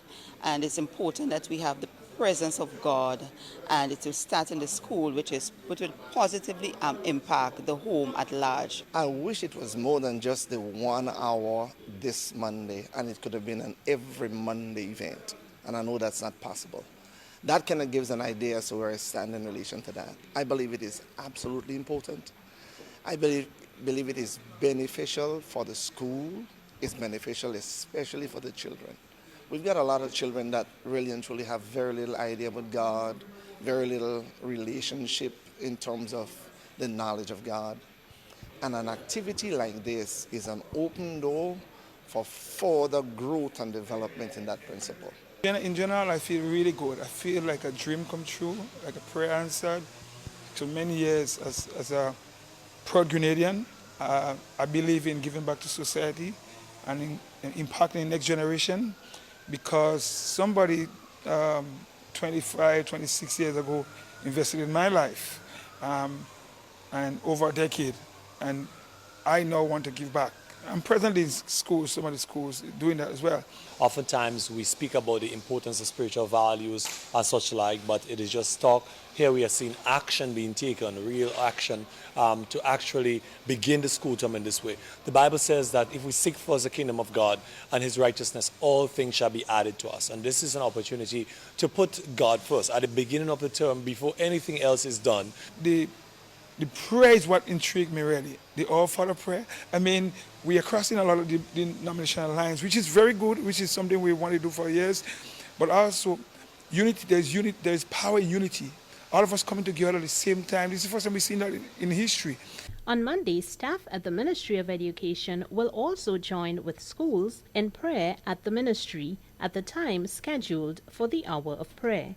and it's important that we have the presence of God, and it will start in the school, which will positively impact the home at large. I wish it was more than just the 1 hour this Monday, and it could have been an every Monday event, and I know that's not possible. That kind of gives an idea as to where I stand in relation to that. I believe it is absolutely important. I believe it is beneficial for the school. It's beneficial especially for the children. We've got a lot of children that really and truly have very little idea about God, very little relationship in terms of the knowledge of God. And an activity like this is an open door for further growth and development in that principle. In general, I feel really good. I feel like a dream come true, like a prayer answered. To many years as a proud Grenadian, I believe in giving back to society and in impacting the next generation, because somebody 25, 26 years ago invested in my life and over a decade, and I now want to give back. I'm presently in schools, some of the schools, doing that as well. Oftentimes we speak about the importance of spiritual values and such like, but it is just talk. Here we are seeing action being taken, real action, to actually begin the school term in this way. The Bible says that if we seek first the kingdom of God and his righteousness, all things shall be added to us. And this is an opportunity to put God first at the beginning of the term before anything else is done. The prayer is what intrigued me really, the All Father prayer. I mean, we are crossing a lot of the denominational lines, which is very good, which is something we want to do for years. But also, unity, there's power in unity. All of us coming together at the same time. This is the first time we've seen that in history. On Monday, staff at the Ministry of Education will also join with schools in prayer at the ministry at the time scheduled for the Hour of Prayer.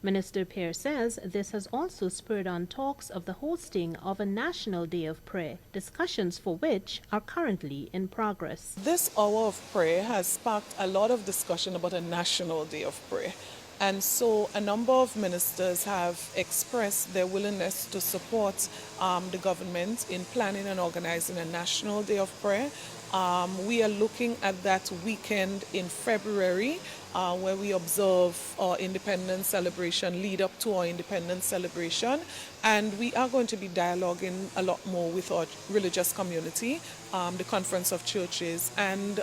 Minister Pear says this has also spurred on talks of the hosting of a National Day of Prayer, discussions for which are currently in progress. This Hour of Prayer has sparked a lot of discussion about a National Day of Prayer. And so a number of ministers have expressed their willingness to support the government in planning and organizing a National Day of Prayer. We are looking at that weekend in February, where we observe our independence celebration, lead up to our independence celebration. And we are going to be dialoguing a lot more with our religious community, the Conference of Churches and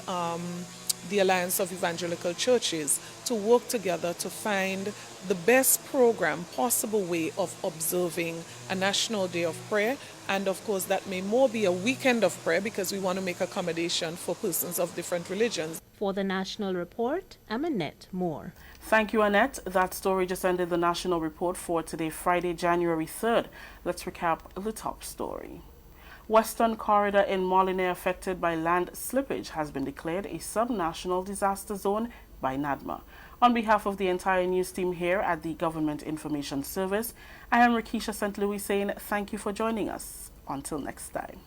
the Alliance of Evangelical Churches, to work together to find the best program, possible way of observing a National Day of Prayer. And of course, that may more be a weekend of prayer, because we want to make accommodation for persons of different religions. For the National Report, I'm Annette Moore. Thank you, Annette. That story just ended the National Report for today, Friday, January 3rd. Let's recap the top story. Western Corridor in Molyneux affected by land slippage has been declared a sub-national disaster zone by NADMA. On behalf of the entire news team here at the Government Information Service, I am Rakisha St. Louis saying thank you for joining us. Until next time.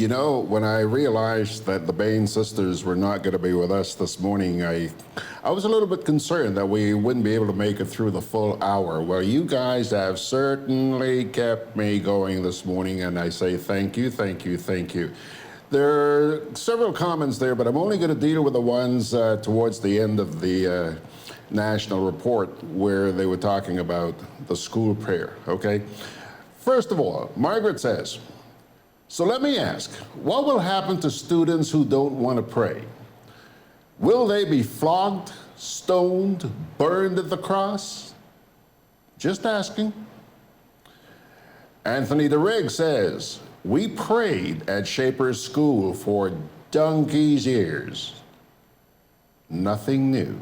You know, when I realized that the Bain sisters were not going to be with us this morning, I was a little bit concerned that we wouldn't be able to make it through the full hour. Well, you guys have certainly kept me going this morning, and I say thank you, thank you, thank you. There are several comments there, but I'm only going to deal with the ones towards the end of the national report where they were talking about the school prayer, okay? First of all, Margaret says, so let me ask, what will happen to students who don't want to pray? Will they be flogged, stoned, burned at the cross? Just asking. Anthony DeRigg says, we prayed at Shaper's School for donkey's years. Nothing new.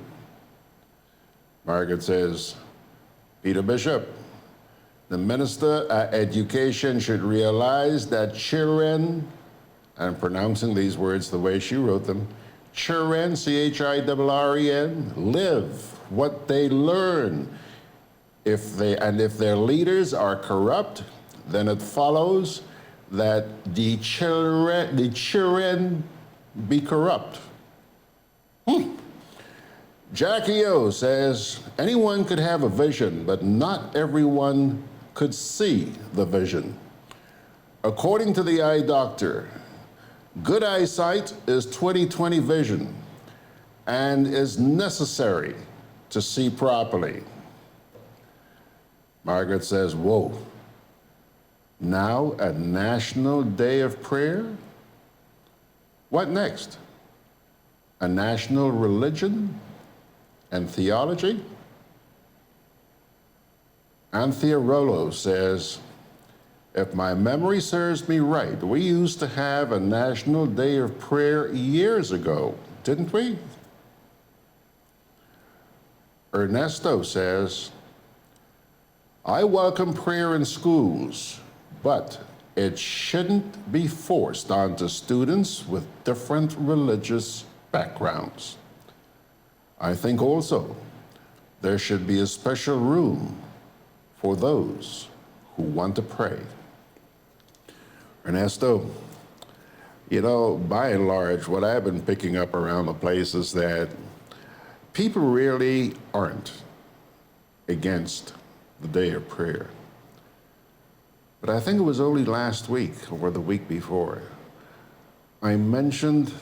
Margaret says, Peter Bishop, the Minister of Education should realize that children, I'm pronouncing these words the way she wrote them, children, C-H-I-R-R-E-N, live what they learn. If their leaders are corrupt, then it follows that the children be corrupt. Jackie O says, anyone could have a vision, but not everyone could see the vision. According to the eye doctor, good eyesight is 20/20 vision and is necessary to see properly. Margaret says, whoa, now a national day of prayer? What next? A national religion and theology? Anthea Rollo says, if my memory serves me right, we used to have a national day of prayer years ago, didn't we? Ernesto says, I welcome prayer in schools, but it shouldn't be forced onto students with different religious backgrounds. I think also there should be a special room for those who want to pray. Ernesto, you know, by and large, what I've been picking up around the place is that people really aren't against the day of prayer. But I think it was only last week or the week before, I mentioned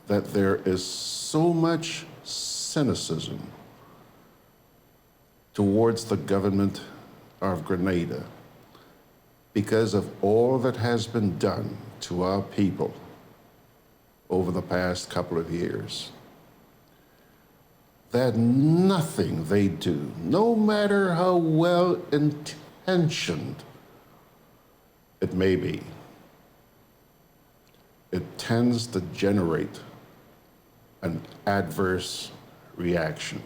that there is so much cynicism towards the government of Grenada because of all that has been done to our people over the past couple of years. That nothing they do, no matter how well intentioned it may be, it tends to generate an adverse reaction.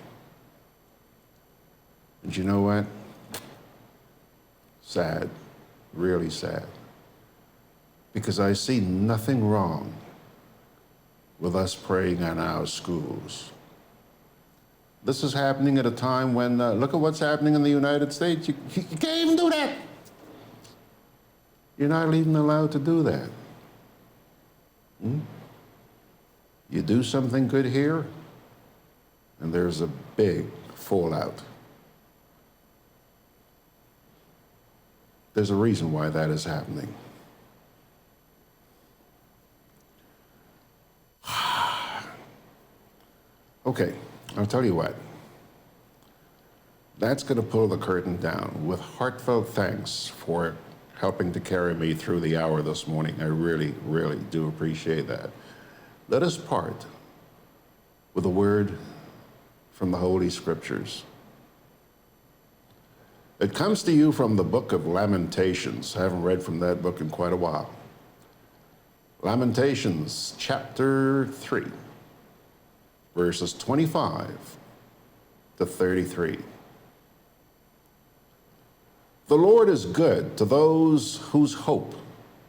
And you know what? Sad, really sad. Because I see nothing wrong with us praying in our schools. This is happening at a time when, look at what's happening in the United States. You can't even do that. You're not even allowed to do that. You do something good here, and there's a big fallout. There's a reason why that is happening. Okay, I'll tell you what. That's going to pull the curtain down with heartfelt thanks for helping to carry me through the hour this morning. I really, really do appreciate that. Let us part with a word from the Holy Scriptures. It comes to you from the book of Lamentations. I haven't read from that book in quite a while. Lamentations, chapter 3, verses 25 to 33. The Lord is good to those whose hope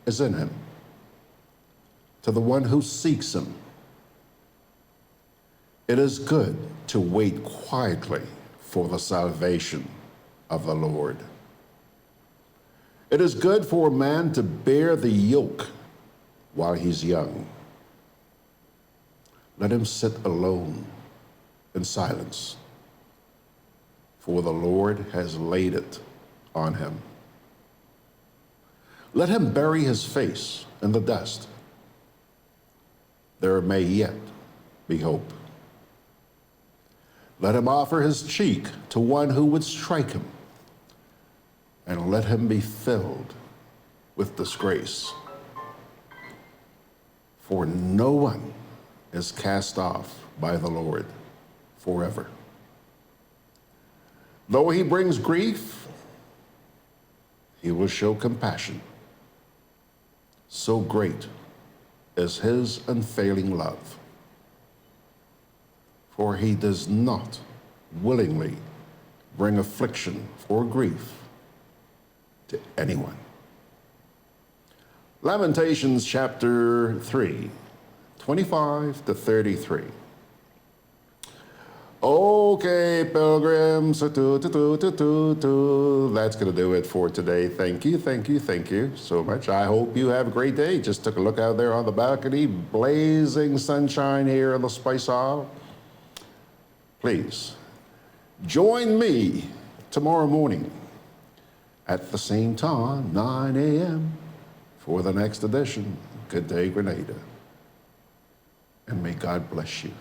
is in him, to the one who seeks him. It is good to wait quietly for the salvation of the Lord. It is good for a man to bear the yoke while he's young. Let him sit alone in silence, for the Lord has laid it on him. Let him bury his face in the dust. There may yet be hope. Let him offer his cheek to one who would strike him, and let him be filled with disgrace. For no one is cast off by the Lord forever. Though he brings grief, he will show compassion. So great is his unfailing love. For he does not willingly bring affliction or grief to anyone. Lamentations chapter 3, 25 to 33. Okay, pilgrims, that's going to do it for today. Thank you so much. I hope you have a great day. Just took a look out there on the balcony, blazing sunshine here in the Spice Isle. Please, join me tomorrow morning at the same time, 9 a.m., for the next edition, Good Day Grenada. And may God bless you.